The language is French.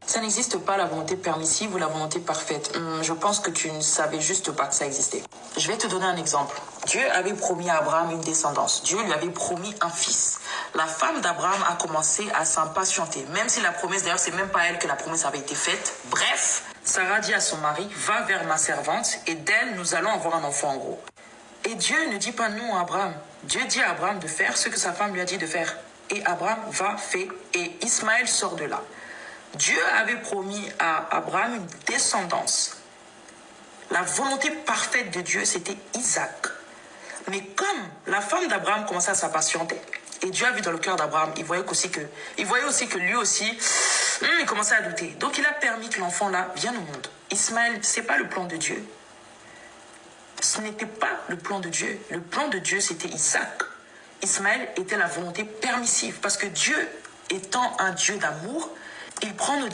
Ça n'existe pas la volonté permissive ou la volonté parfaite. Je pense que tu ne savais juste pas que ça existait. Je vais te donner un exemple. Dieu avait promis à Abraham une descendance. Dieu lui avait promis un fils. La femme d'Abraham a commencé à s'impatienter. Même si la promesse, d'ailleurs, c'est même pas elle que la promesse avait été faite. Bref, Sarah dit à son mari, va vers ma servante et d'elle, nous allons avoir un enfant en gros. Et Dieu ne dit pas non à Abraham. Dieu dit à Abraham de faire ce que sa femme lui a dit de faire. Et Abraham va, fait, et Ismaël sort de là. Dieu avait promis à Abraham une descendance. La volonté parfaite de Dieu, c'était Isaac. Mais comme la femme d'Abraham commençait à s'impatienter, et Dieu a vu dans le cœur d'Abraham, il voyait aussi que lui aussi, il commençait à douter. Donc il a permis que l'enfant là vienne au monde. Ismaël, c'est pas le plan de Dieu. Ce n'était pas le plan de Dieu. Le plan de Dieu, c'était Isaac. Ismaël était la volonté permissive. Parce que Dieu, étant un Dieu d'amour, il prend nos